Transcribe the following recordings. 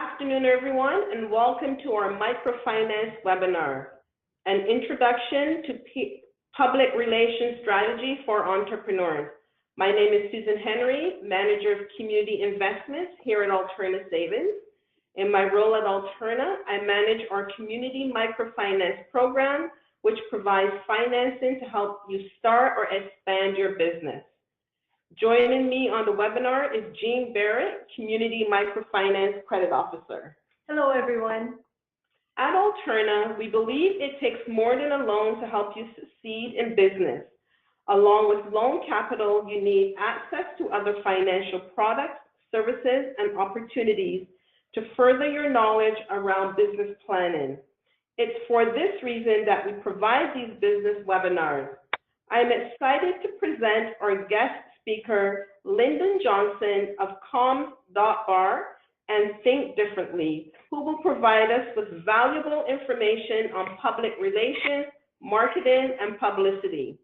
Afternoon, everyone, and welcome to our microfinance webinar, an introduction to public relations strategy for entrepreneurs. My name is Susan Henry, Manager of Community Investments here at Alterna Savings. In my role at Alterna, I manage our community microfinance program, which provides financing to help you start or expand your business. Joining me on the webinar is Jean Barrett, Community Microfinance Credit Officer. Hello, everyone. At Alterna, we believe it takes more than a loan to help you succeed in business. Along with loan capital, you need access to other financial products, services, and opportunities to further your knowledge around business planning. It's for this reason that we provide these business webinars. I'm excited to present our guest speaker, Lyndon Johnson of COMMS.BAR and Think Differently, who will provide us with valuable information on public relations, marketing, and publicity.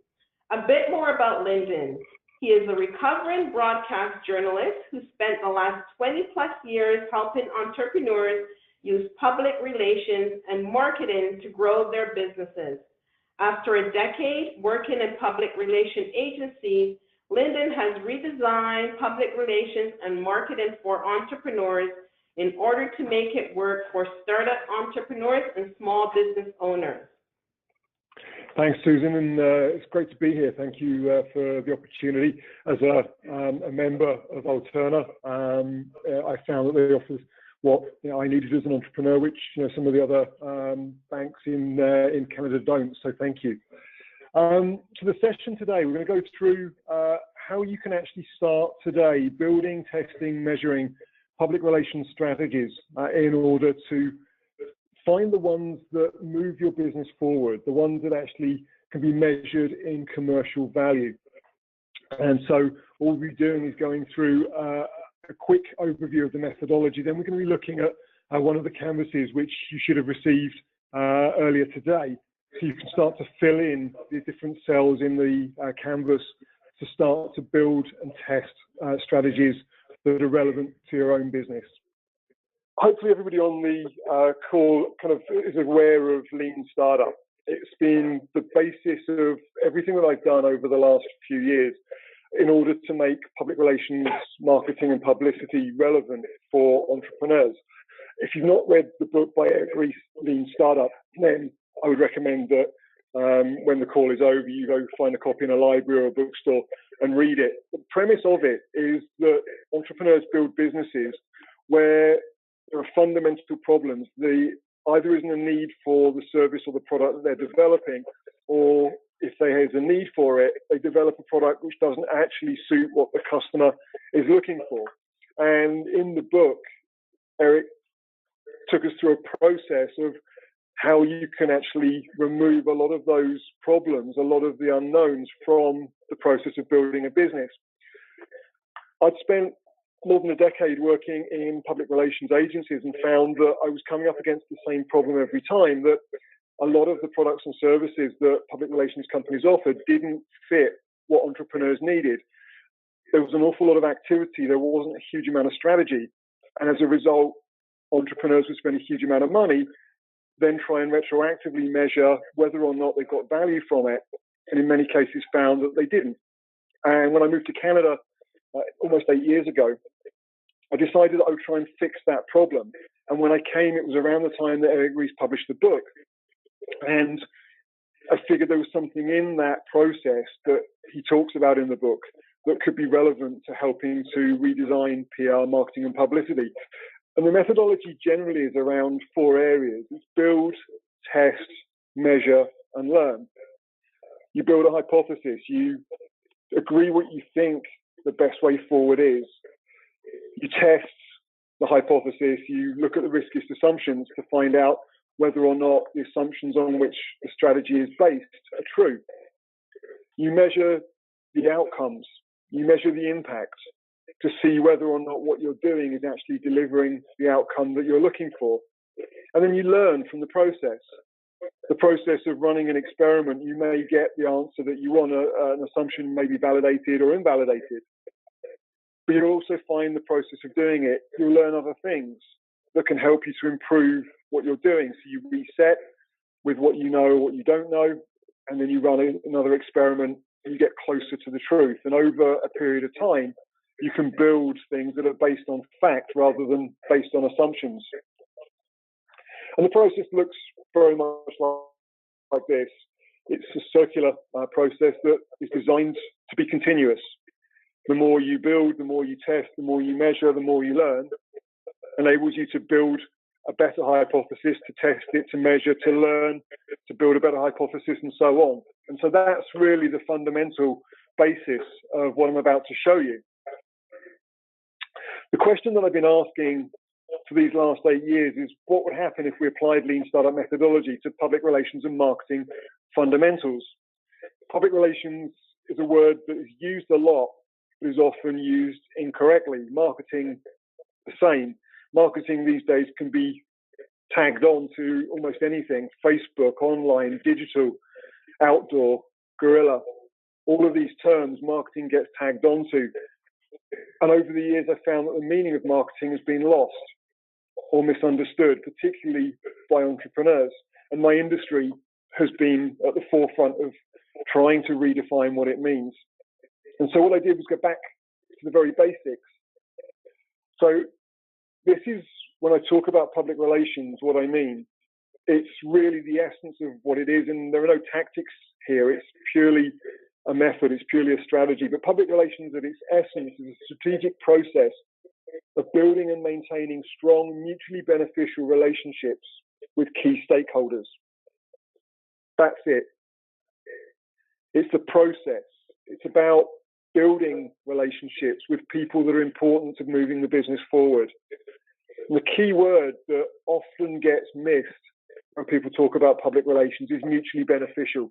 A bit more about Lyndon. He is a recovering broadcast journalist who spent the last 20+ years helping entrepreneurs use public relations and marketing to grow their businesses. After a decade working in public relation agencies, Lyndon has redesigned public relations and marketing for entrepreneurs in order to make it work for startup entrepreneurs and small business owners. Thanks, Susan, and it's great to be here. Thank you for the opportunity. As a member of Alterna, I found that they offer what I needed as an entrepreneur, which some of the other banks in Canada don't. So thank you. So the session today, we're going to go through how you can actually start today building, testing, measuring public relations strategies in order to find the ones that move your business forward, the ones that actually can be measured in commercial value. And so all we'll be doing is going through a quick overview of the methodology. Then we're going to be looking at one of the canvases which you should have received earlier today. So you can start to fill in the different cells in the canvas to start to build and test strategies that are relevant to your own business. Hopefully everybody on the call kind of is aware of Lean Startup. It's been the basis of everything that I've done over the last few years in order to make public relations, marketing and publicity relevant for entrepreneurs. If you've not read the book by Eric Ries, Lean Startup, then I would recommend that when the call is over, you go find a copy in a library or a bookstore and read it. The premise of it is that entrepreneurs build businesses where there are fundamental problems. Either isn't a need for the service or the product that they're developing, or if there is a need for it, they develop a product which doesn't actually suit what the customer is looking for. And in the book, Eric took us through a process of how you can actually remove a lot of those problems, a lot of the unknowns from the process of building a business. I'd spent more than a decade working in public relations agencies and found that I was coming up against the same problem every time, that a lot of the products and services that public relations companies offered didn't fit what entrepreneurs needed. There was an awful lot of activity, there wasn't a huge amount of strategy, and as a result, entrepreneurs would spend a huge amount of money, then try and retroactively measure whether or not they got value from it, and in many cases found that they didn't. And when I moved to Canada almost 8 years ago, I decided that I would try and fix that problem. And when I came, it was around the time that Eric Ries published the book. And I figured there was something in that process that he talks about in the book that could be relevant to helping to redesign PR, marketing, and publicity. And the methodology generally is around 4 areas. It's build, test, measure, and learn. You build a hypothesis. You agree what you think the best way forward is. You test the hypothesis. You look at the riskiest assumptions to find out whether or not the assumptions on which the strategy is based are true. You measure the outcomes. You measure the impact to see whether or not what you're doing is actually delivering the outcome that you're looking for. And then you learn from the process. The process of running an experiment, you may get the answer that you want, an assumption may be validated or invalidated. But you'll also find the process of doing it, you'll learn other things. that can help you to improve what you're doing. So you reset with what you know, what you don't know, and then you run another experiment and you get closer to the truth. And over a period of time, you can build things that are based on fact rather than based on assumptions. And the process looks very much like this. It's a circular process that is designed to be continuous. The more you build, the more you test, the more you measure, the more you learn, enables you to build a better hypothesis, to test it, to measure, to learn, to build a better hypothesis, and so on. And so that's really the fundamental basis of what I'm about to show you. The question that I've been asking for these last 8 years is what would happen if we applied lean startup methodology to public relations and marketing fundamentals? Public relations is a word that is used a lot, but is often used incorrectly. Marketing, the same. Marketing these days can be tagged on to almost anything: Facebook, online, digital, outdoor, guerrilla. All of these terms marketing gets tagged onto. And over the years, I found that the meaning of marketing has been lost or misunderstood, particularly by entrepreneurs. And my industry has been at the forefront of trying to redefine what it means. And so what I did was go back to the very basics. So this is, when I talk about public relations, what I mean. It's really the essence of what it is, and there are no tactics here. It's purely a method, it's purely a strategy. But public relations at its essence is a strategic process of building and maintaining strong, mutually beneficial relationships with key stakeholders. That's it. It's the process. It's about building relationships with people that are important to moving the business forward. And the key word that often gets missed when people talk about public relations is mutually beneficial.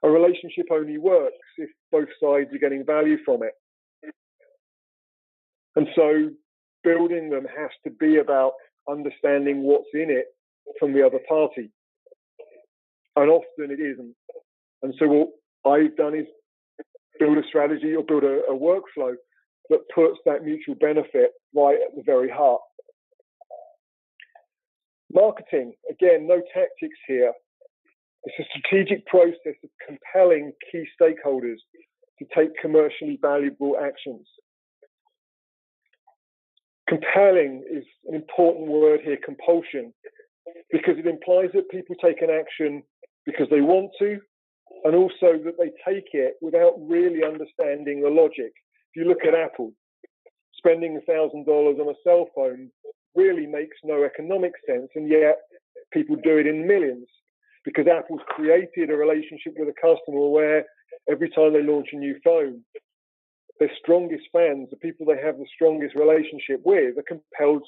A relationship only works if both sides are getting value from it. And so building them has to be about understanding what's in it from the other party. And often it isn't. And so what I've done is build a strategy or build a workflow that puts that mutual benefit right at the very heart. Marketing, again, no tactics here. It's a strategic process of compelling key stakeholders to take commercially valuable actions. Compelling is an important word here, compulsion, because it implies that people take an action because they want to, and also that they take it without really understanding the logic. If you look at Apple, spending $1,000 on a cell phone really makes no economic sense, and yet people do it in millions because Apple's created a relationship with a customer where every time they launch a new phone, their strongest fans, the people they have the strongest relationship with, are compelled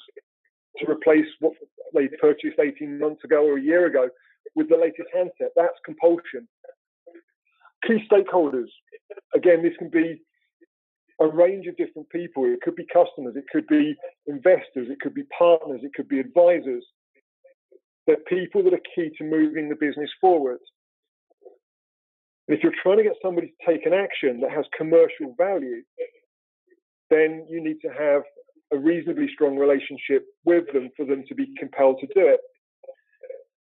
to replace what they purchased 18 months ago or a year ago with the latest handset. That's compulsion. Key stakeholders, again, this can be a range of different people. It could be customers, it could be investors, it could be partners, it could be advisors. They're people that are key to moving the business forward. If you're trying to get somebody to take an action that has commercial value, then you need to have a reasonably strong relationship with them for them to be compelled to do it.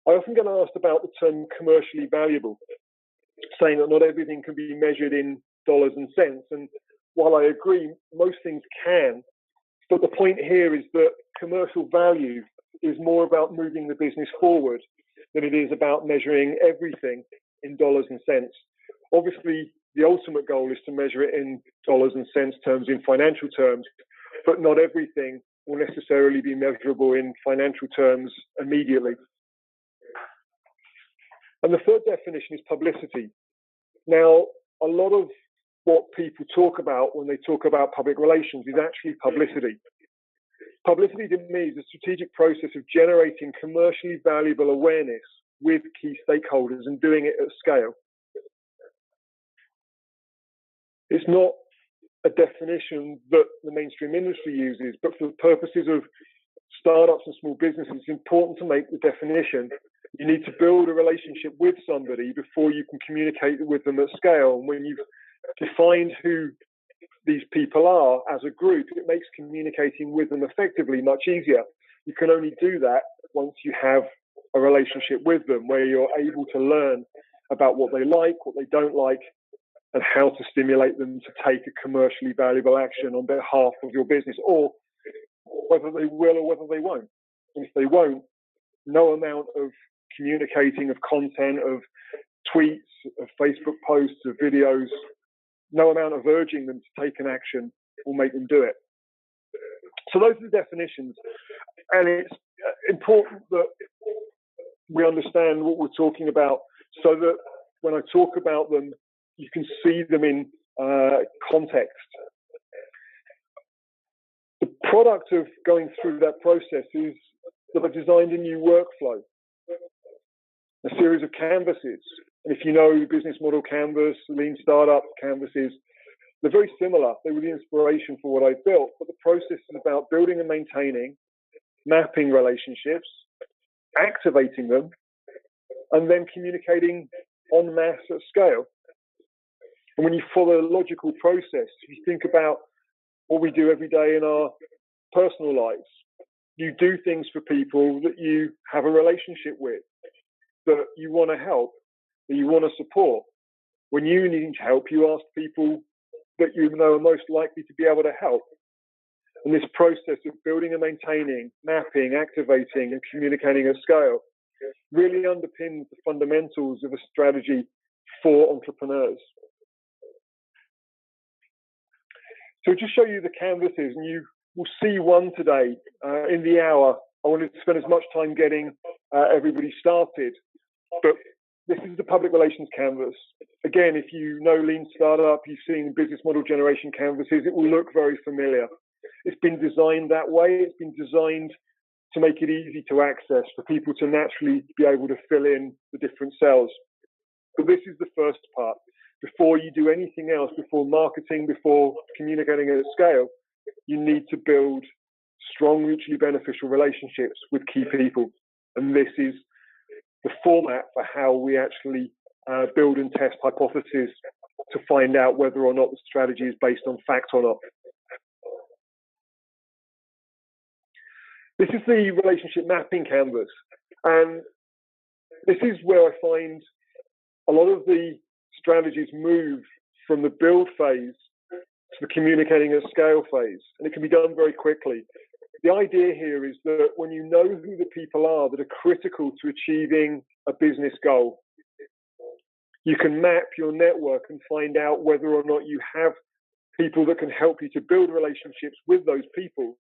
I often get asked about the term commercially valuable, saying that not everything can be measured in dollars and cents. And while I agree, most things can, but the point here is that commercial value is more about moving the business forward than it is about measuring everything in dollars and cents. Obviously, the ultimate goal is to measure it in dollars and cents terms, in financial terms, but not everything will necessarily be measurable in financial terms immediately. And the third definition is publicity. Now, a lot of what people talk about when they talk about public relations is actually publicity. Publicity to me is a strategic process of generating commercially valuable awareness with key stakeholders and doing it at scale. It's not a definition that the mainstream industry uses, but for the purposes of startups and small businesses, it's important to make the definition. You need to build a relationship with somebody before you can communicate with them at scale. And when you've defined who these people are as a group, it makes communicating with them effectively much easier. you can only do that once you have a relationship with them where you're able to learn about what they like, what they don't like, and how to stimulate them to take a commercially valuable action on behalf of your business, or whether they will or whether they won't. And if they won't, no amount of communicating, of content, of tweets, of Facebook posts, of videos, no amount of urging them to take an action will make them do it. So those are the definitions. And it's important that we understand what we're talking about so that when I talk about them, you can see them in context. The product of going through that process is that I've designed a new workflow, a series of canvases. And if you know business model canvas, lean startup canvases, they're very similar. They were the inspiration for what I built, but the process is about building and maintaining, mapping relationships, activating them, and then communicating en masse at scale. And when you follow a logical process, if you think about what we do every day in our personal lives, you do things for people that you have a relationship with, that you want to help, that you want to support. When you need help, you ask people that you know are most likely to be able to help. And this process of building and maintaining, mapping, activating, and communicating at scale really underpins the fundamentals of a strategy for entrepreneurs. So just show you the canvases, and you will see one today in the hour. I wanted to spend as much time getting everybody started, but this is the public relations canvas. Again, if you know Lean Startup, you've seen business model generation canvases, it will look very familiar. It's been designed that way. It's been designed to make it easy to access, for people to naturally be able to fill in the different cells. But this is the first part. Before you do anything else, before marketing, before communicating at scale, you need to build strong, mutually beneficial relationships with key people. And this is the format for how we actually build and test hypotheses to find out whether or not the strategy is based on fact or not. This is the relationship mapping canvas. And this is where I find a lot of the strategies move from the build phase to the communicating at scale phase. And it can be done very quickly. The idea here is that when you know who the people are that are critical to achieving a business goal, you can map your network and find out whether or not you have people that can help you to build relationships with those people.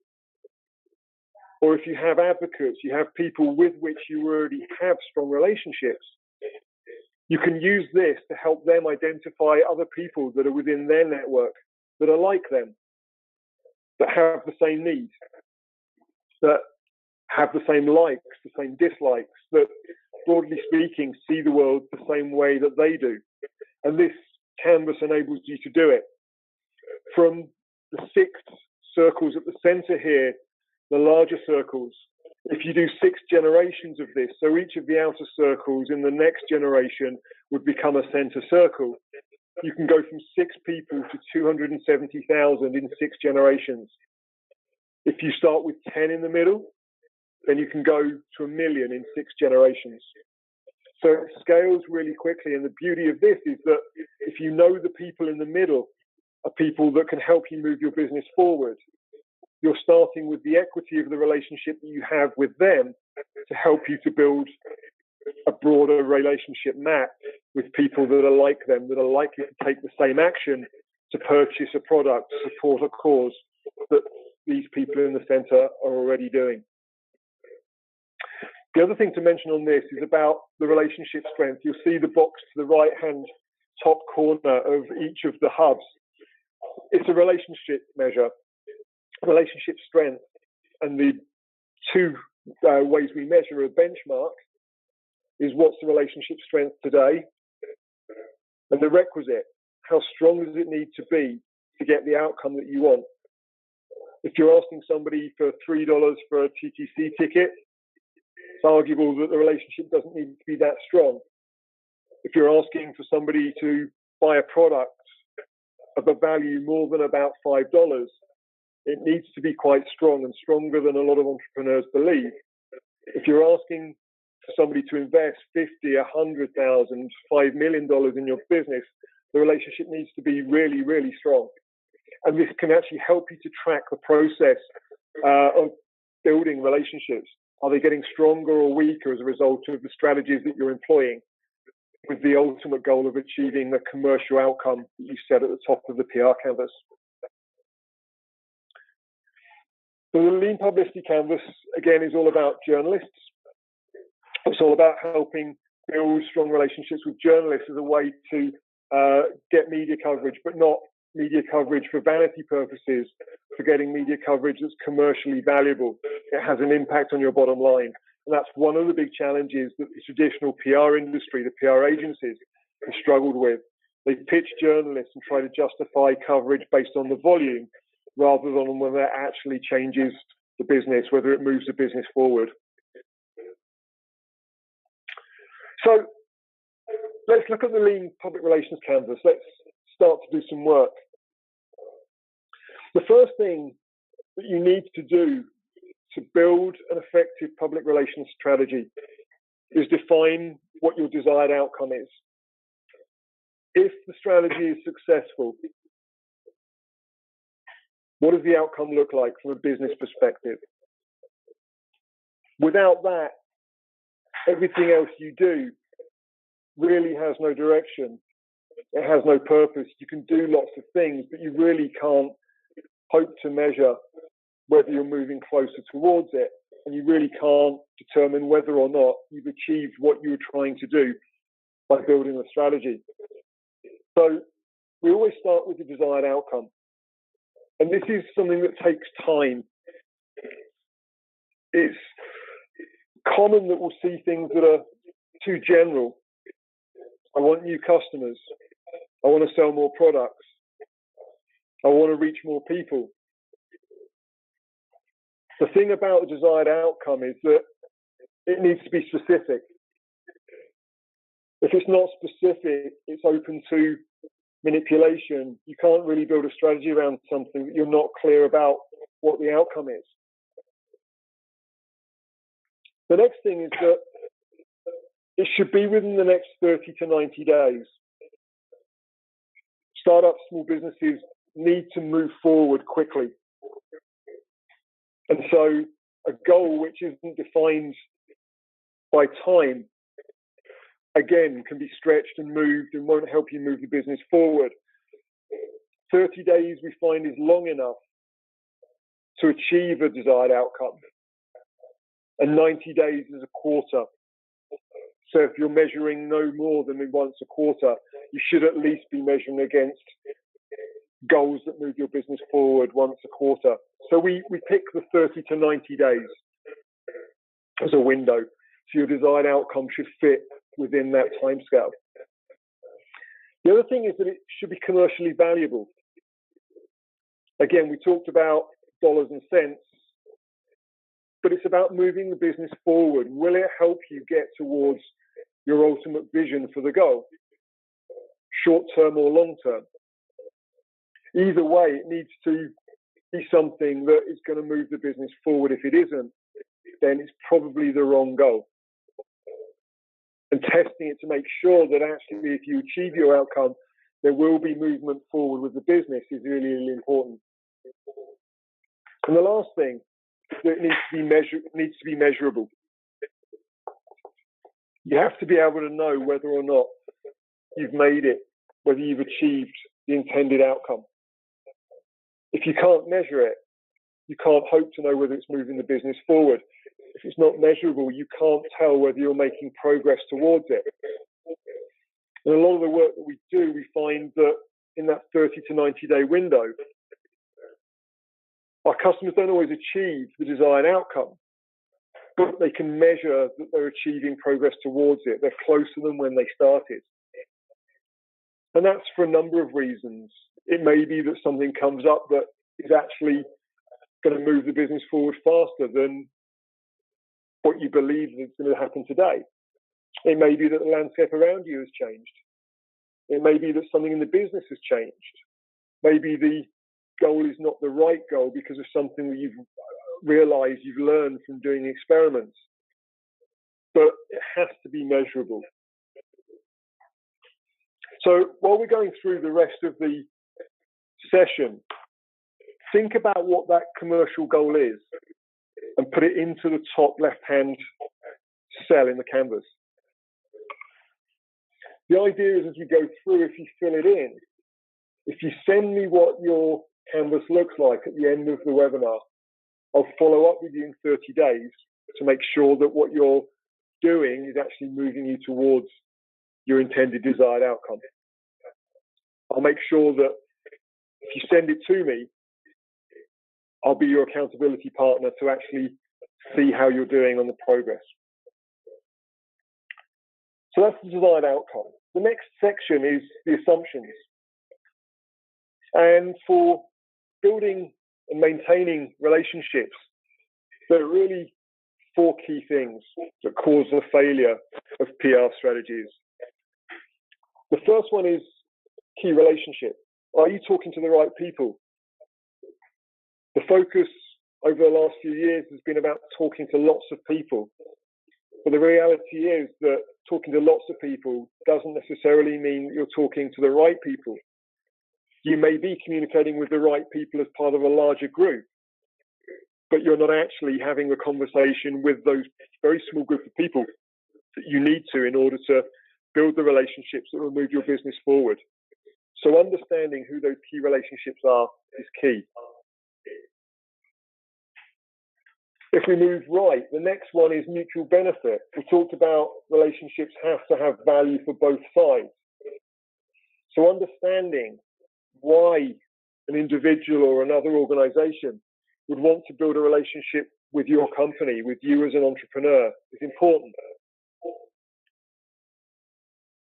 Or if you have advocates, you have people with which you already have strong relationships, you can use this to help them identify other people that are within their network that are like them, that have the same needs, that have the same likes, the same dislikes, that, broadly speaking, see the world the same way that they do. And this canvas enables you to do it. From the 6 circles at the center here, the larger circles, if you do 6 generations of this, so each of the outer circles in the next generation would become a center circle, you can go from 6 people to 270,000 in 6 generations. If you start with 10 in the middle, then you can go to 1 million in 6 generations. So it scales really quickly. And the beauty of this is that if you know the people in the middle are people that can help you move your business forward, you're starting with the equity of the relationship that you have with them to help you to build a broader relationship map with people that are like them, that are likely to take the same action to purchase a product, support a cause that these people in the center are already doing. The other thing to mention on this is about the relationship strength. You'll see the box to the right-hand top corner of each of the hubs. It's a relationship measure. Relationship strength, and the 2 ways we measure a benchmark is what's the relationship strength today, and the requisite, how strong does it need to be to get the outcome that you want. If you're asking somebody for $3 for a TTC ticket, it's arguable that the relationship doesn't need to be that strong. If you're asking for somebody to buy a product of a value more than about $5, it needs to be quite strong and stronger than a lot of entrepreneurs believe. If you're asking for somebody to invest $50, $100,000, $5 million in your business, the relationship needs to be really, really strong. And this can actually help you to track the process of building relationships. Are they getting stronger or weaker as a result of the strategies that you're employing, with the ultimate goal of achieving the commercial outcome that you set at the top of the PR canvas? So the Lean Publicity Canvas, again, is all about journalists. It's all about helping build strong relationships with journalists as a way to get media coverage, but not media coverage for vanity purposes, for getting media coverage that's commercially valuable. It has an impact on your bottom line. And that's one of the big challenges that the traditional PR industry, the PR agencies, have struggled with. They pitch journalists and try to justify coverage based on the volume, rather than on whether it actually changes the business, whether it moves the business forward. So let's look at the Lean Public Relations Canvas. Let's start to do some work. The first thing that you need to do to build an effective public relations strategy is define what your desired outcome is. If the strategy is successful, what does the outcome look like from a business perspective? Without that, everything else you do really has no direction. It has no purpose. You can do lots of things, but you really can't hope to measure whether you're moving closer towards it, and you really can't determine whether or not you've achieved what you were trying to do by building a strategy. So we always start with the desired outcome. And this is something that takes time. It's common that we'll see things that are too general. I want new customers. I want to sell more products. I want to reach more people. The thing about the desired outcome is that it needs to be specific. If it's not specific, it's open to manipulation. You can't really build a strategy around something that you're not clear about what the outcome is. The next thing is that it should be within the next 30 to 90 days. Startups, small businesses need to move forward quickly. And so a goal which isn't defined by time, again, can be stretched and moved and won't help you move the business forward. 30 days we find is long enough to achieve a desired outcome. And 90 days is a quarter. So if you're measuring no more than once a quarter, you should at least be measuring against goals that move your business forward once a quarter. So we pick the 30 to 90 days as a window. So your desired outcome should fit within that timescale. The other thing is that it should be commercially valuable. Again, we talked about dollars and cents, but it's about moving the business forward. Will it help you get towards your ultimate vision for the goal, short term or long term? Either way, it needs to be something that is going to move the business forward. If it isn't, then it's probably the wrong goal. And testing it to make sure that actually if you achieve your outcome, there will be movement forward with the business is really, really important. And the last thing is that it needs to be measurable. You have to be able to know whether or not you've made it, whether you've achieved the intended outcome. If you can't measure it, you can't hope to know whether it's moving the business forward. If it's not measurable, you can't tell whether you're making progress towards it. And a lot of the work that we do, we find that in that 30 to 90 day window, our customers don't always achieve the desired outcome, but they can measure that they're achieving progress towards it. They're closer than when they started. And that's for a number of reasons. It may be that something comes up that is actually going to move the business forward faster than what you believe is going to happen today. It may be that the landscape around you has changed. It may be that something in the business has changed. Maybe the goal is not the right goal because of something that you've realized, you've learned from doing experiments, but it has to be measurable. So while we're going through the rest of the session, think about what that commercial goal is and put it into the top left-hand cell in the canvas. The idea is, as you go through, if you fill it in, if you send me what your canvas looks like at the end of the webinar, I'll follow up with you in 30 days to make sure that what you're doing is actually moving you towards your intended desired outcome. I'll make sure that if you send it to me, I'll be your accountability partner to actually see how you're doing on the progress. So that's the desired outcome. The next section is the assumptions. And for building and maintaining relationships, there are really 4 key things that cause the failure of PR strategies. The first one is key relationship. Are you talking to the right people? The focus over the last few years has been about talking to lots of people. But the reality is that talking to lots of people doesn't necessarily mean that you're talking to the right people. You may be communicating with the right people as part of a larger group, but you're not actually having a conversation with those very small group of people that you need to in order to build the relationships that will move your business forward. So understanding who those key relationships are is key. If we move right, the next one is mutual benefit. We talked about relationships have to have value for both sides. So understanding why an individual or another organization would want to build a relationship with your company, with you as an entrepreneur, is important.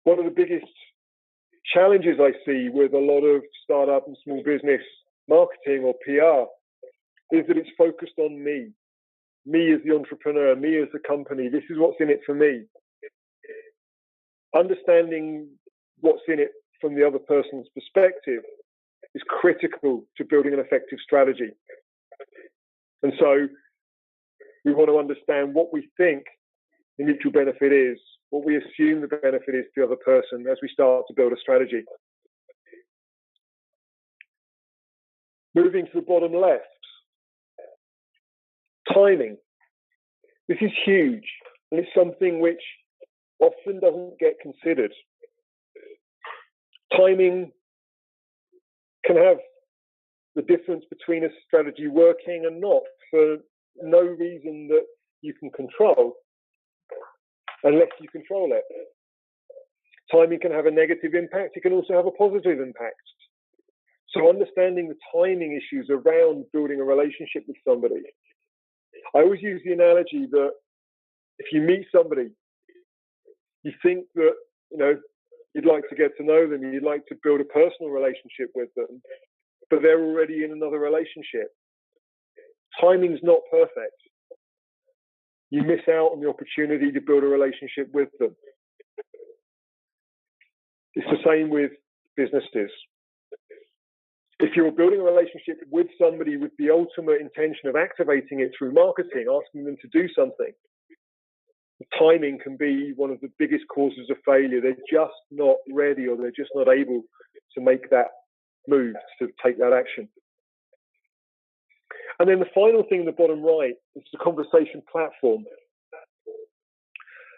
One of the biggest challenges I see with a lot of startup and small business marketing or PR is that it's focused on me as the entrepreneur, me as the company. This is what's in it for me. Understanding what's in it from the other person's perspective is critical to building an effective strategy. And so we want to understand what we think the mutual benefit is, what we assume the benefit is to the other person as we start to build a strategy. Moving to the bottom left, timing. This is huge, and it's something which often doesn't get considered. Timing can have the difference between a strategy working and not for no reason that you can control, unless you control it. Timing can have a negative impact. It can also have a positive impact. So understanding the timing issues around building a relationship with somebody. I always use the analogy that if you meet somebody, you think that, you'd like to get to know them, you'd like to build a personal relationship with them, but they're already in another relationship. Timing's not perfect. You miss out on the opportunity to build a relationship with them. It's the same with businesses. If you're building a relationship with somebody with the ultimate intention of activating it through marketing, asking them to do something, the timing can be one of the biggest causes of failure. They're just not ready, or they're just not able to make that move, to take that action. And then the final thing in the bottom right is the conversation platform.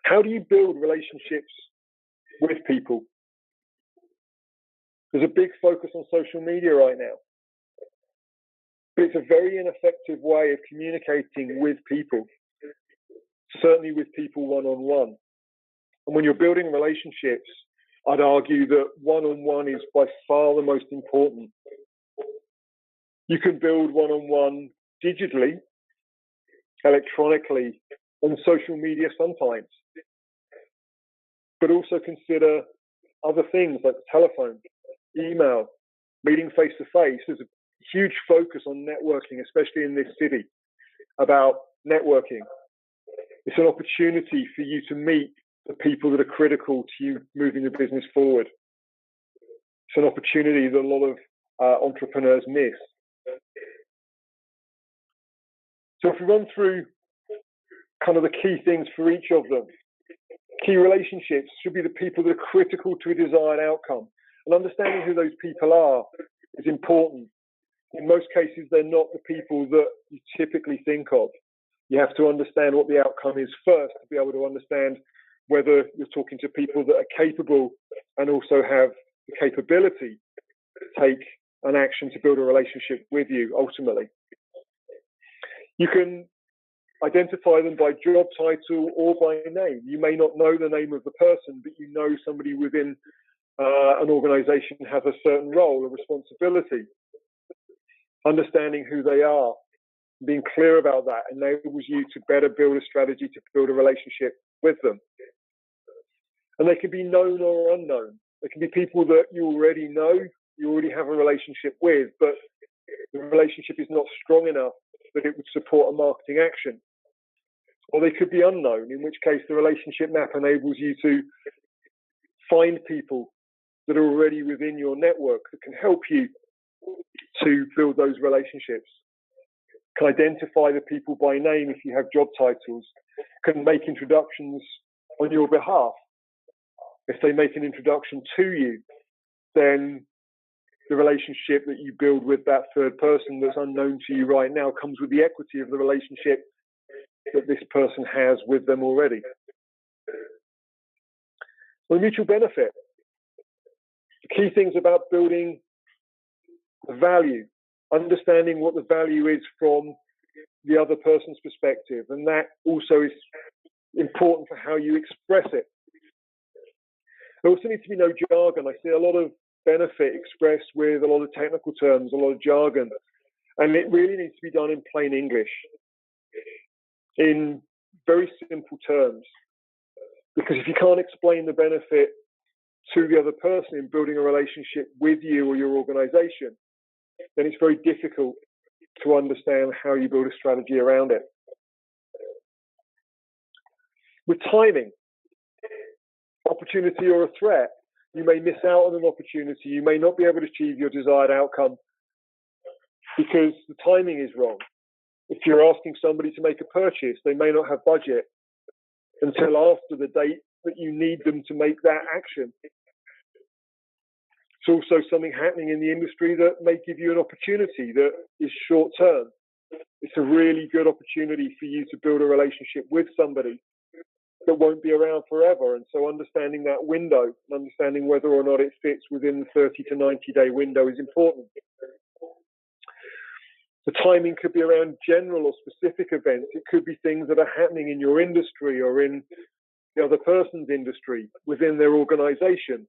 How do you build relationships with people? There's a big focus on social media right now, but it's a very ineffective way of communicating with people, certainly with people one-on-one. And when you're building relationships, I'd argue that one-on-one is by far the most important. You can build one-on-one digitally, electronically, on social media sometimes, but also consider other things like telephone, email, meeting face-to-face. There's a huge focus on networking, especially in this city, about networking. It's an opportunity for you to meet the people that are critical to you moving the business forward. It's an opportunity that a lot of entrepreneurs miss So if we run through kind of the key things for each of them, key relationships should be the people that are critical to a desired outcome. And understanding who those people are is important. In most cases, they're not the people that you typically think of. You have to understand what the outcome is first to be able to understand whether you're talking to people that are capable and also have the capability to take an action to build a relationship with you ultimately. You can identify them by job title or by name. You may not know the name of the person, but you know somebody within an organization has a certain role, a responsibility. Understanding who they are, being clear about that enables you to better build a strategy to build a relationship with them. And they can be known or unknown. They can be people that you already know, you already have a relationship with, but the relationship is not strong enough that it would support a marketing action. Or they could be unknown, in which case the relationship map enables you to find people that are already within your network that can help you to build those relationships. Can identify the people by name if you have job titles, can make introductions on your behalf. If they make an introduction to you, then the relationship that you build with that third person that's unknown to you right now comes with the equity of the relationship that this person has with them already. Well, mutual benefit. The key things about building the value, understanding what the value is from the other person's perspective, and that also is important for how you express it. There also needs to be no jargon. I see a lot of benefit expressed with a lot of technical terms, a lot of jargon, and it really needs to be done in plain English, in very simple terms. Because if you can't explain the benefit to the other person in building a relationship with you or your organization, then it's very difficult to understand how you build a strategy around it. With timing, opportunity or a threat, you may miss out on an opportunity. You may not be able to achieve your desired outcome because the timing is wrong. If you're asking somebody to make a purchase, they may not have budget until after the date that you need them to make that action. It's also something happening in the industry that may give you an opportunity that is short term. It's a really good opportunity for you to build a relationship with somebody that won't be around forever. And so understanding that window and understanding whether or not it fits within the 30 to 90-day window is important. The timing could be around general or specific events. It could be things that are happening in your industry or in the other person's industry within their organization.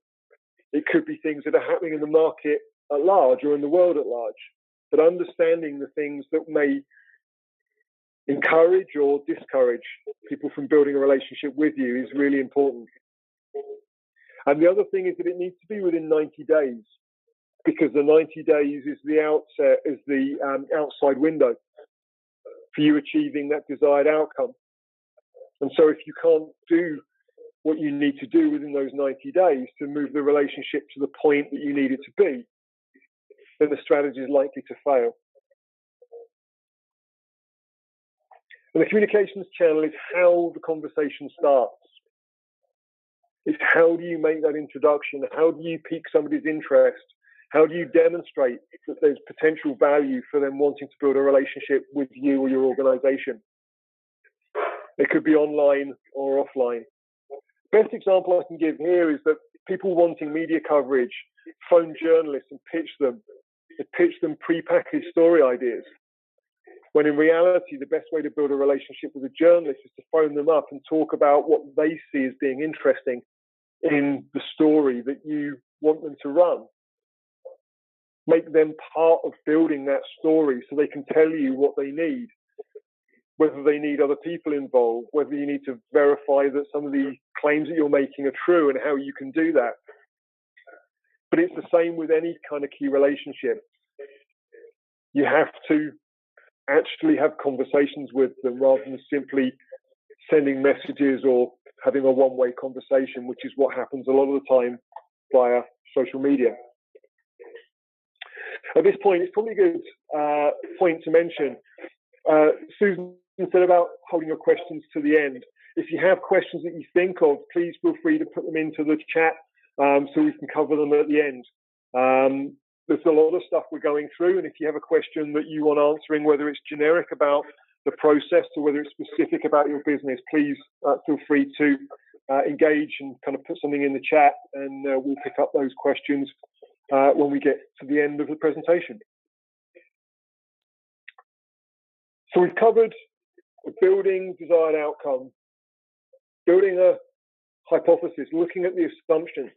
It could be things that are happening in the market at large or in the world at large. But understanding the things that may encourage or discourage people from building a relationship with you is really important. And the other thing is that it needs to be within 90 days, because the 90 days is the outside window for you achieving that desired outcome. And so if you can't do what you need to do within those 90 days to move the relationship to the point that you need it to be, then the strategy is likely to fail. And the communications channel is how the conversation starts. It's how do you make that introduction? How do you pique somebody's interest? How do you demonstrate that there's potential value for them wanting to build a relationship with you or your organization? It could be online or offline. Best example I can give here is that people wanting media coverage phone journalists and pitch them. They pitch them pre-packaged story ideas. When in reality, the best way to build a relationship with a journalist is to phone them up and talk about what they see as being interesting in the story that you want them to run. Make them part of building that story so they can tell you what they need, whether they need other people involved, whether you need to verify that some of the claims that you're making are true and how you can do that. But it's the same with any kind of key relationship. You have to actually have conversations with them rather than simply sending messages or having a one-way conversation, which is what happens a lot of the time via social media. At this point, it's probably a good point to mention Susan said about holding your questions to the end. If you have questions that you think of, please feel free to put them into the chat so we can cover them at the end. There's a lot of stuff we're going through, and if you have a question that you want answering, whether it's generic about the process or whether it's specific about your business, please feel free to engage and kind of put something in the chat, and we'll pick up those questions when we get to the end of the presentation. So we've covered building desired outcome, building a hypothesis, looking at the assumptions.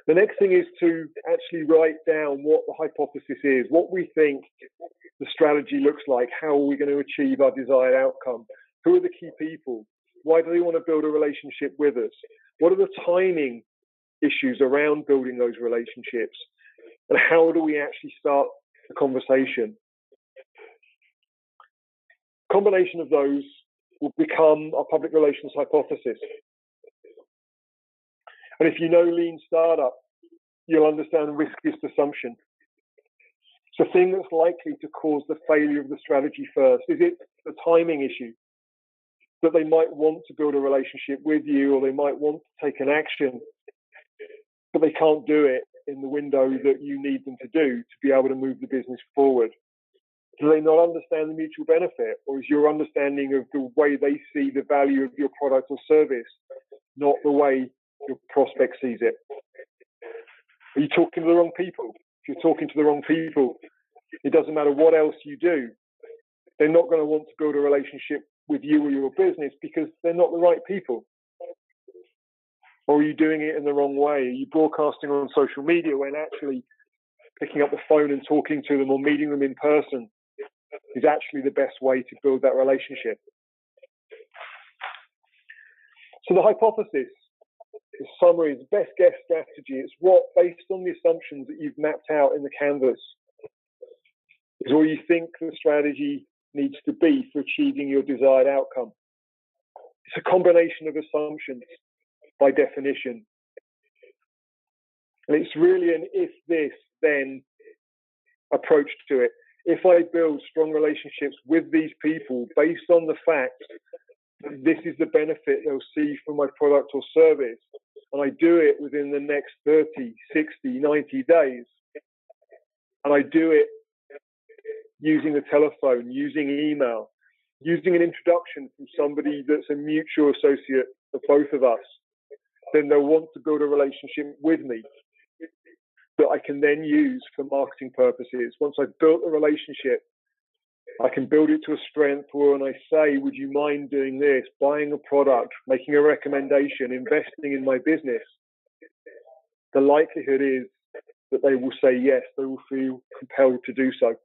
The next thing is to actually write down what the hypothesis is, what we think the strategy looks like, how are we going to achieve our desired outcome, who are the key people, why do they want to build a relationship with us, what are the timing issues around building those relationships, and how do we actually start the conversation. Combination of those will become our public relations hypothesis. And if you know lean startup, you'll understand risk-based assumption. It's the thing that's likely to cause the failure of the strategy first. Is it the timing issue? That they might want to build a relationship with you, or they might want to take an action, but they can't do it in the window that you need them to do to be able to move the business forward? Do they not understand the mutual benefit, or is your understanding of the way they see the value of your product or service not the way your prospect sees it? Are you talking to the wrong people? If you're talking to the wrong people, it doesn't matter what else you do. They're not going to want to build a relationship with you or your business because they're not the right people. Or are you doing it in the wrong way? Are you broadcasting on social media when actually picking up the phone and talking to them or meeting them in person is actually the best way to build that relationship? So the hypothesis, the summary, is the best guess strategy. It's what, based on the assumptions that you've mapped out in the canvas, is all you think the strategy needs to be for achieving your desired outcome. It's a combination of assumptions by definition. And it's really an if this, then approach to it. If I build strong relationships with these people based on the fact that this is the benefit they'll see from my product or service, and I do it within the next 30, 60, 90 days, and I do it using the telephone, using email, using an introduction from somebody that's a mutual associate of both of us, then they'll want to build a relationship with me that I can then use for marketing purposes. Once I've built a relationship, I can build it to a strength where when I say, would you mind doing this, buying a product, making a recommendation, investing in my business, the likelihood is that they will say yes, they will feel compelled to do so.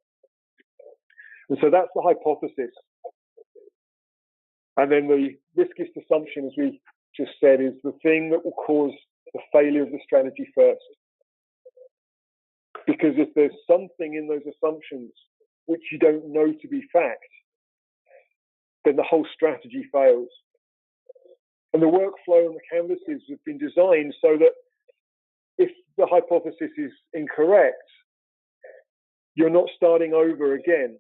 And so that's the hypothesis. And then the riskiest assumption, as we just said, is the thing that will cause the failure of the strategy first. Because if there's something in those assumptions which you don't know to be fact, then the whole strategy fails. And the workflow and the canvases have been designed so that if the hypothesis is incorrect, you're not starting over again.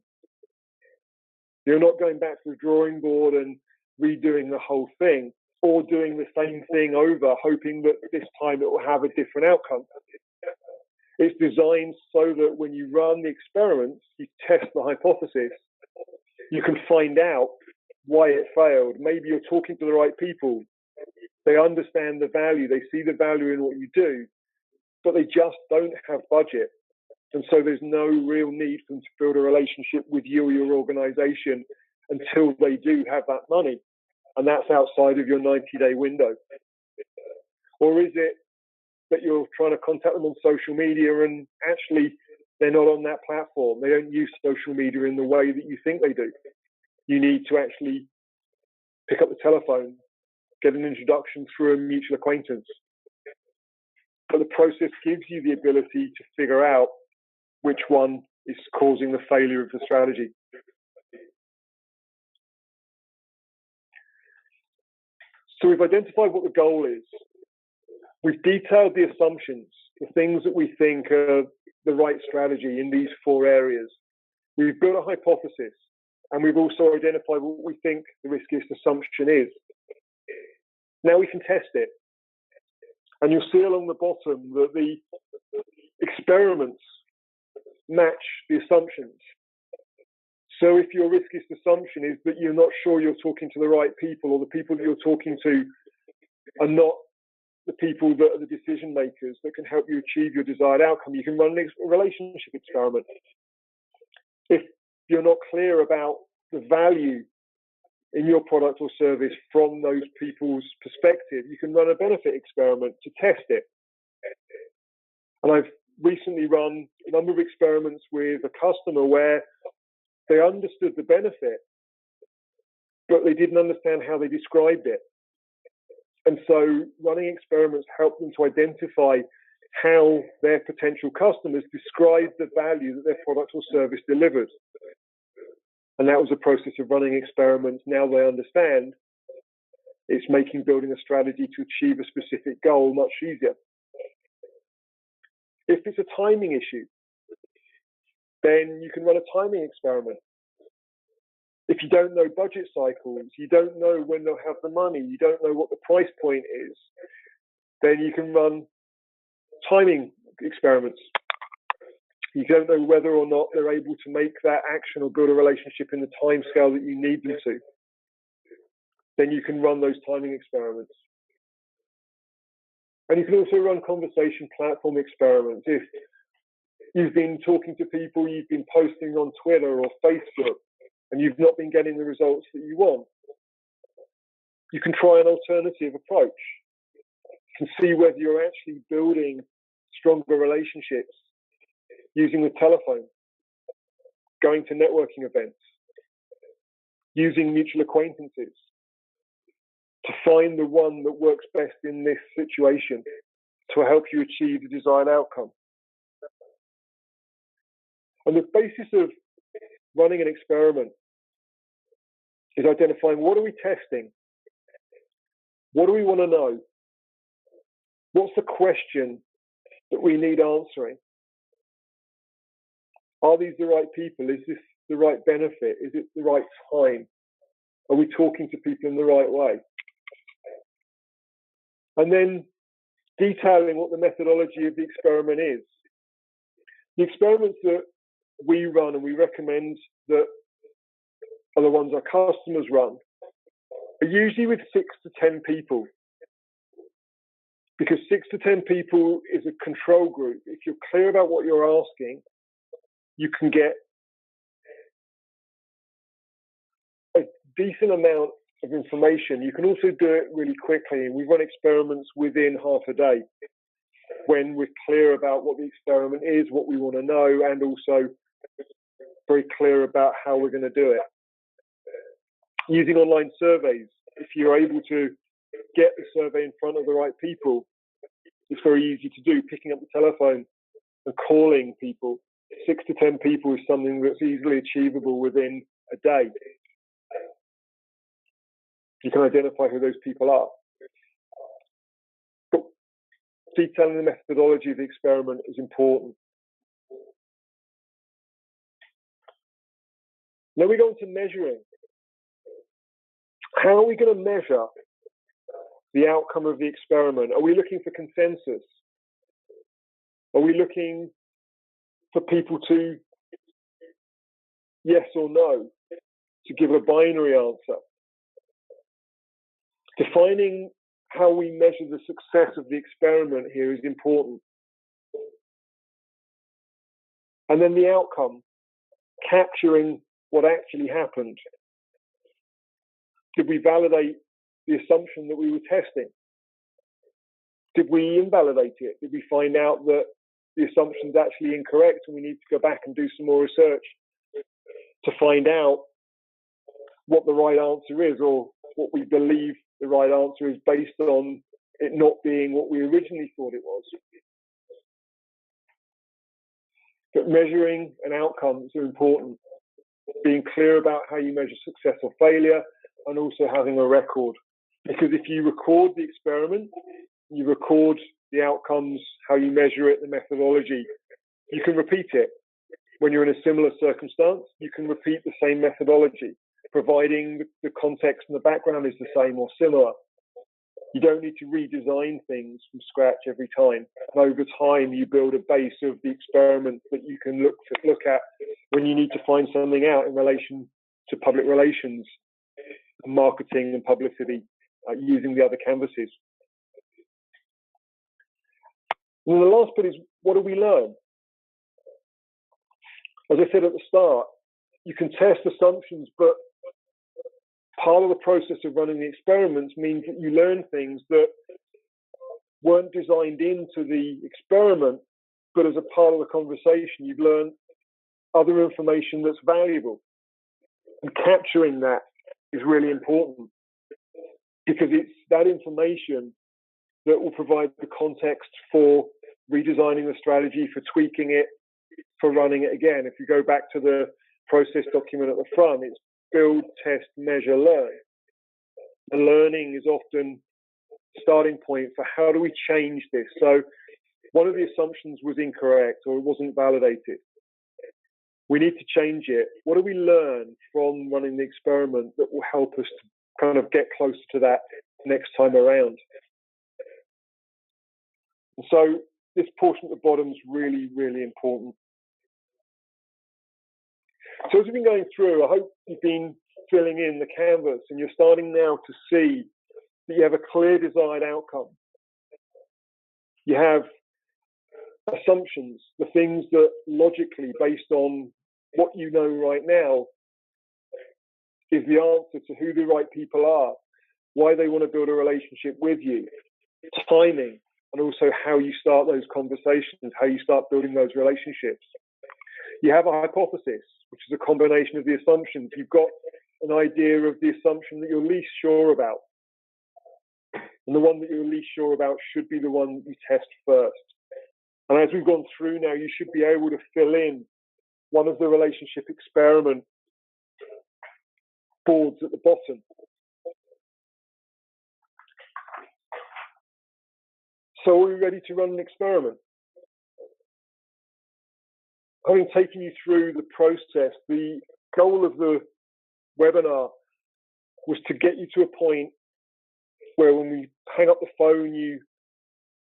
You're not going back to the drawing board and redoing the whole thing, or doing the same thing over, hoping that this time it will have a different outcome. It's designed so that when you run the experiments, you test the hypothesis, you can find out why it failed. Maybe you're talking to the right people. They understand the value. They see the value in what you do, but they just don't have budget. And so there's no real need for them to build a relationship with you or your organization until they do have that money. And that's outside of your 90-day window. Or is it that you're trying to contact them on social media and actually they're not on that platform? They don't use social media in the way that you think they do. You need to actually pick up the telephone, get an introduction through a mutual acquaintance. But the process gives you the ability to figure out which one is causing the failure of the strategy. So we've identified what the goal is. We've detailed the assumptions, the things that we think are the right strategy in these 4 areas. We've built a hypothesis, and we've also identified what we think the riskiest assumption is. Now we can test it. And you'll see along the bottom that the experiments match the assumptions. So if your riskiest assumption is that you're not sure you're talking to the right people, or the people that you're talking to are not the people that are the decision makers that can help you achieve your desired outcome, you can run a relationship experiment. If you're not clear about the value in your product or service from those people's perspective, you can run a benefit experiment to test it. And I've recently run a number of experiments with a customer where they understood the benefit, but they didn't understand how they described it. And so running experiments helped them to identify how their potential customers described the value that their product or service delivered. And that was a process of running experiments. Now they understand it's making building a strategy to achieve a specific goal much easier. If it's a timing issue, then you can run a timing experiment. If you don't know budget cycles, you don't know when they'll have the money, you don't know what the price point is, then you can run timing experiments. You don't know whether or not they're able to make that action or build a relationship in the time scale that you need them to. Then you can run those timing experiments. And you can also run conversation platform experiments. If you've been talking to people, you've been posting on Twitter or Facebook, and you've not been getting the results that you want, you can try an alternative approach. You can see whether you're actually building stronger relationships using the telephone, going to networking events, using mutual acquaintances to find the one that works best in this situation to help you achieve the desired outcome. And the basis of running an experiment is identifying what are we testing? What do we want to know? What's the question that we need answering? Are these the right people? Is this the right benefit? Is it the right time? Are we talking to people in the right way? And then detailing what the methodology of the experiment is. The experiments that we run and we recommend that are the ones our customers run are usually with 6 to 10 people, because 6 to 10 people is a control group. If you're clear about what you're asking, you can get a decent amount of information. You can also do it really quickly. And we run experiments within half a day when we're clear about what the experiment is, what we want to know, and also very clear about how we're going to do it. Using online surveys, if you're able to get the survey in front of the right people, it's very easy to do. Picking up the telephone and calling people, 6 to 10 people, is something that's easily achievable within a day. You can identify who those people are. But detailing the methodology of the experiment is important. Now we go on to measuring. How are we going to measure the outcome of the experiment? Are we looking for consensus? Are we looking for people to yes or no, to give a binary answer? Defining how we measure the success of the experiment here is important. And then the outcome, capturing what actually happened. Did we validate the assumption that we were testing? Did we invalidate it? Did we find out that the assumption is actually incorrect and we need to go back and do some more research to find out what the right answer is, or what we believe the right answer is based on it not being what we originally thought it was? But measuring and outcomes are important. Being clear about how you measure success or failure, and also having a record. Because if you record the experiment, you record the outcomes, how you measure it, the methodology, you can repeat it. when you're in a similar circumstance, you can repeat the same methodology, providing the context and the background is the same or similar. You don't need to redesign things from scratch every time. And over time, you build a base of the experiment that you can look at when you need to find something out in relation to public relations, marketing and publicity, using the other canvases. And the last bit is, what do we learn? As I said at the start, you can test assumptions, but part of the process of running the experiments means that you learn things that weren't designed into the experiment, but as a part of the conversation, you've learned other information that's valuable. And capturing that is really important, because it's that information that will provide the context for redesigning the strategy, for tweaking it, for running it again. If you go back to the process document at the front, it's build, test, measure, learn. The learning is often the starting point for how do we change this. So one of the assumptions was incorrect or it wasn't validated. We need to change it. What do we learn from running the experiment that will help us to kind of get closer to that next time around? And so this portion at the bottom is really, really important. So as we've been going through, I hope you've been filling in the canvas and you're starting now to see that you have a clear desired outcome. You have assumptions, the things that logically, based on what you know right now, is the answer to who the right people are, why they want to build a relationship with you, timing, and also how you start those conversations, how you start building those relationships. You have a hypothesis, which is a combination of the assumptions. You've got an idea of the assumption that you're least sure about. And the one that you're least sure about should be the one that you test first. And as we've gone through now, you should be able to fill in one of the relationship experiment boards at the bottom. So are we ready to run an experiment? Having taken you through the process, the goal of the webinar was to get you to a point where when we hang up the phone, you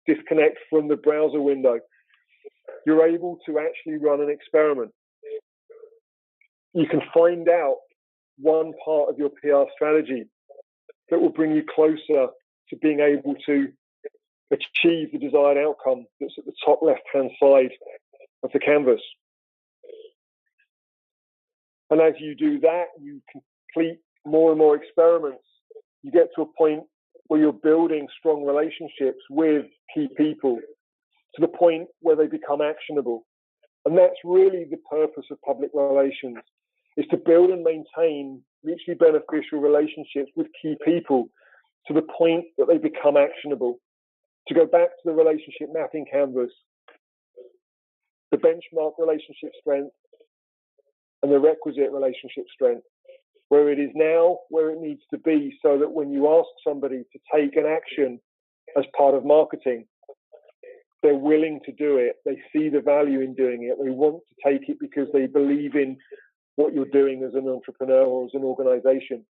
disconnect from the browser window, you're able to actually run an experiment. You can find out one part of your PR strategy that will bring you closer to being able to achieve the desired outcome that's at the top left-hand side of the canvas. And as you do that, you complete more and more experiments. You get to a point where you're building strong relationships with key people to the point where they become actionable. And that's really the purpose of public relations, is to build and maintain mutually beneficial relationships with key people to the point that they become actionable. To go back to the relationship mapping canvas, the benchmark relationship strength and the requisite relationship strength, where it is now, where it needs to be, so that when you ask somebody to take an action as part of marketing, they're willing to do it. They see the value in doing it. They want to take it because they believe in what you're doing as an entrepreneur or as an organization.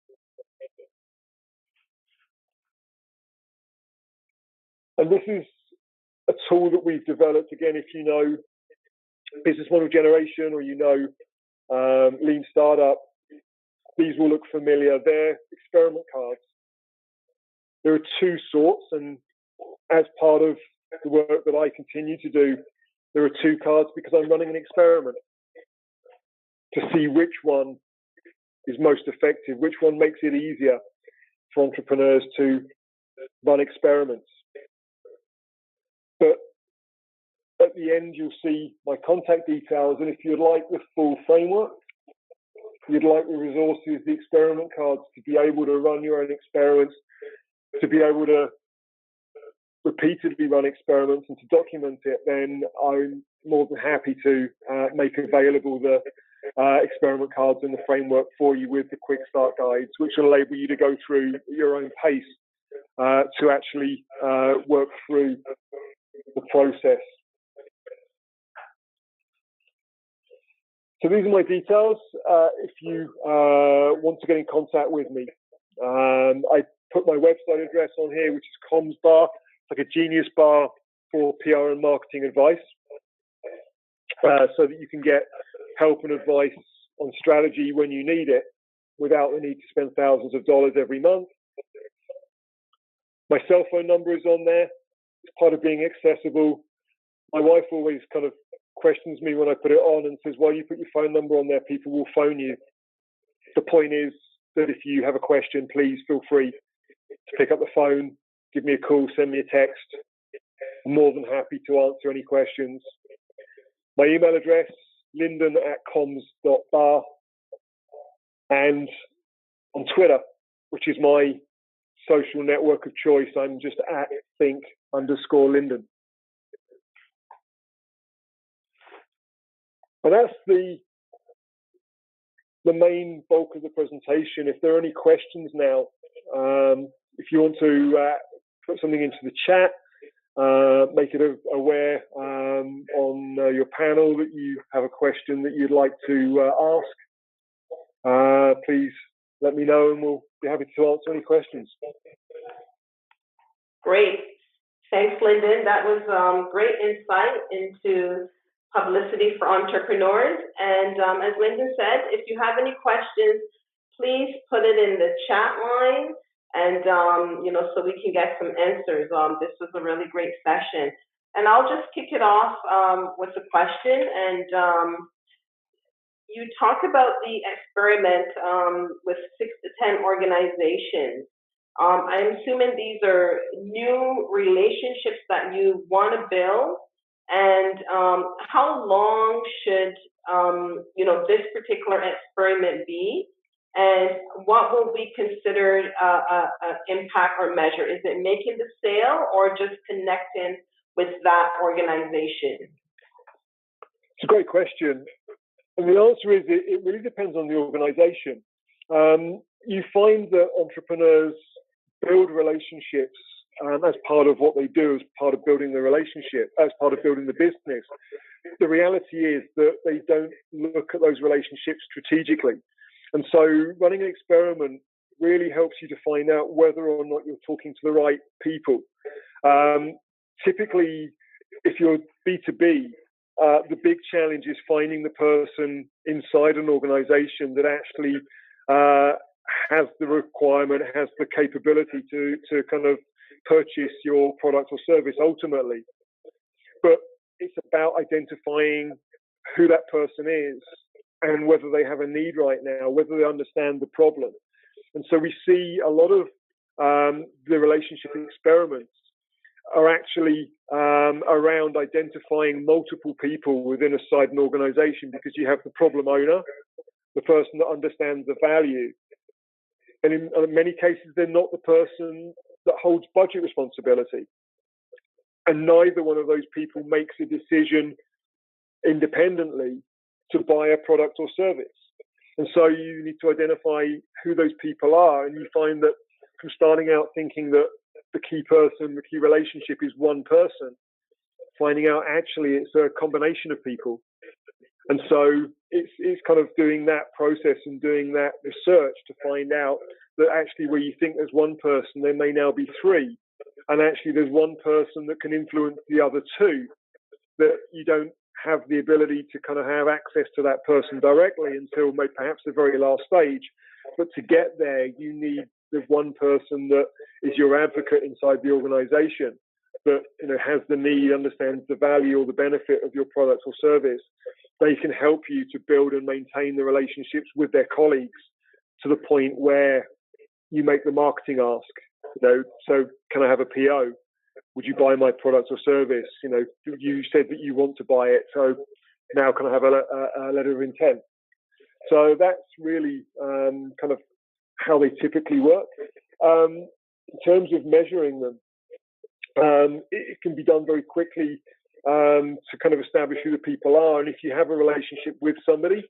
And this is a tool that we've developed. Again, if you know business model generation or you know lean startup, these will look familiar. They're experiment cards. There are two sorts, and as part of the work that I continue to do, there are two cards because I'm running an experiment to see which one is most effective, which one makes it easier for entrepreneurs to run experiments. But at the end, you'll see my contact details, and if you'd like the full framework, you'd like the resources, the experiment cards to be able to run your own experiments, to be able to repeatedly run experiments and to document it, then I'm more than happy to make available the experiment cards and the framework for you with the quick start guides, which will enable you to go through at your own pace to actually work through the process. So these are my details. If you want to get in contact with me, I put my website address on here, which is COMMS.BAR. It's like a genius bar for PR and marketing advice, so that you can get help and advice on strategy when you need it without the need to spend thousands of dollars every month. My cell phone number is on there. It's part of being accessible. My wife always kind of questions me when I put it on and says, "Why you put your phone number on there? People will phone you." The point is that if you have a question, please feel free to pick up the phone, give me a call, send me a text. I'm more than happy to answer any questions. My email address, lyndon@comms.bar, and on Twitter, which is my social network of choice, I'm just at think_Lyndon. And that's the main bulk of the presentation. If there are any questions now, if you want to put something into the chat, make it aware on your panel that you have a question that you'd like to ask, please let me know and we'll be happy to answer any questions. Great. Thanks, Lyndon. That was great insight into publicity for entrepreneurs. And as Lyndon said, if you have any questions, please put it in the chat line, and so we can get some answers. This was a really great session. And I'll just kick it off with a question. And you talk about the experiment with 6 to 10 organizations. I'm assuming these are new relationships that you want to build. And how long should this particular experiment be? And what will be considered an impact or measure? Is it making the sale or just connecting with that organization? It's a great question. And the answer is it really depends on the organization. You find that entrepreneurs build relationships as part of what they do, as part of building the relationship, as part of building the business. The reality is that they don't look at those relationships strategically. And so running an experiment really helps you to find out whether or not you're talking to the right people. Typically, if you're B2B, the big challenge is finding the person inside an organization that actually has the requirement, has the capability to kind of purchase your product or service ultimately. But it's about identifying who that person is and whether they have a need right now, whether they understand the problem. And so we see a lot of the relationship experiments are actually around identifying multiple people within an organization, because you have the problem owner, the person that understands the value. And in many cases, they're not the person that holds budget responsibility. And neither one of those people makes a decision independently to buy a product or service. And so you need to identify who those people are. And you find that from starting out thinking that the key person, the key relationship is one person, finding out actually it's a combination of people. And so it's kind of doing that process and doing that research to find out that actually where you think there's one person, there may now be 3. And actually there's one person that can influence the other 2, that you don't have the ability to kind of have access to that person directly until maybe perhaps the very last stage. But to get there, you need the one person that is your advocate inside the organization, that has the need, understands the value or the benefit of your product or service. They can help you to build and maintain the relationships with their colleagues to the point where you make the marketing ask. So can I have a PO? Would you buy my product or service? You said that you want to buy it, so now can I have a letter of intent? So that's really kind of how they typically work. In terms of measuring them, it can be done very quickly to kind of establish who the people are. And if you have a relationship with somebody,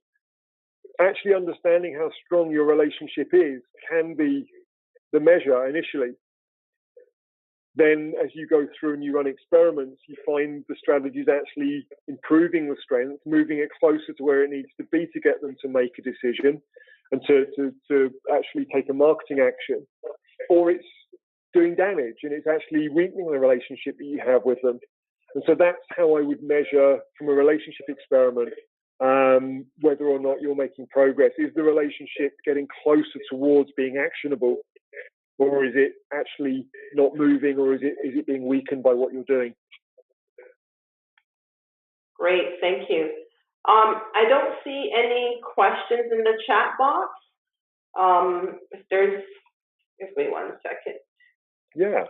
actually understanding how strong your relationship is can be the measure initially. then as you go through and you run experiments, you find the strategy is actually improving the strength, moving it closer to where it needs to be to get them to make a decision and to actually take a marketing action, or it's doing damage and it's actually weakening the relationship that you have with them. And so that's how I would measure from a relationship experiment whether or not you're making progress. Is the relationship getting closer towards being actionable, or is it actually not moving, or is it being weakened by what you're doing? Great, thank you. I don't see any questions in the chat box. If there's, give me 1 second. Yeah.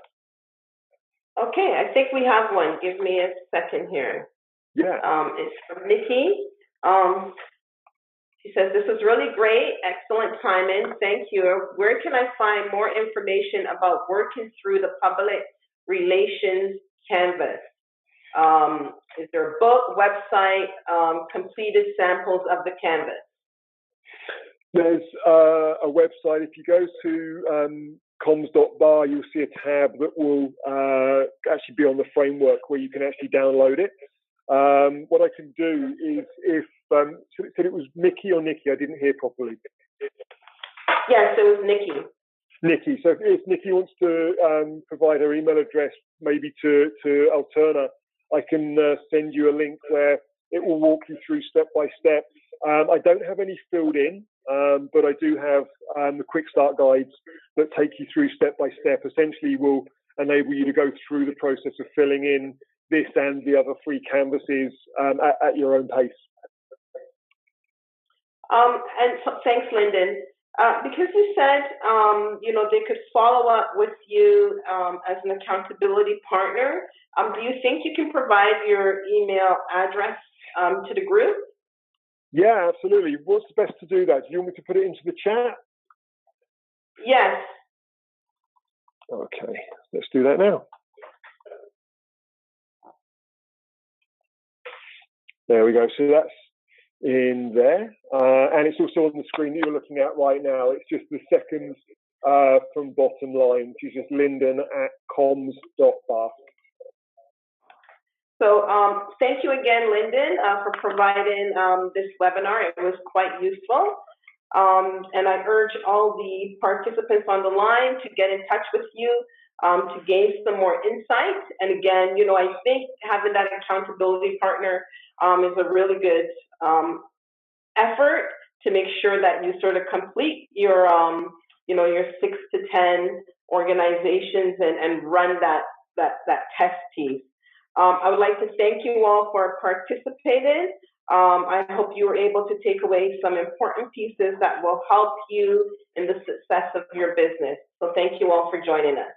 Okay, I think we have one. Give me a second here. Yeah. It's from Nikki. She says, this is really great, excellent timing, thank you. Where can I find more information about working through the public relations canvas? Is there a book, website, completed samples of the canvas? There's a website. If you go to COMMS.BAR, you'll see a tab that will actually be on the framework where you can actually download it. What I can do is, if said it was Mickey or Nikki, I didn't hear properly. Yes, it was Nikki. Nikki. So if Nikki wants to provide her email address, maybe to Alterna, I can send you a link where it will walk you through step by step. I don't have any filled in, but I do have the quick start guides that take you through step by step. Essentially, will enable you to go through the process of filling in this and the other 3 canvases at your own pace. And so, thanks, Lyndon. Because you said, they could follow up with you as an accountability partner, do you think you can provide your email address to the group? Yeah, absolutely. What's the best to do that? Do you want me to put it into the chat? Yes. Okay, let's do that now. There we go. So that's in there. And it's also on the screen that you're looking at right now. It's just the second from bottom line, which is just Lyndon at COMMS.BAR. So thank you again, Lyndon, for providing this webinar. It was quite useful. And I urge all the participants on the line to get in touch with you to gain some more insight. And again, I think having that accountability partner is a really good effort to make sure that you sort of complete your, your 6 to 10 organizations and run that test piece. I would like to thank you all for participating. I hope you were able to take away some important pieces that will help you in the success of your business. So thank you all for joining us.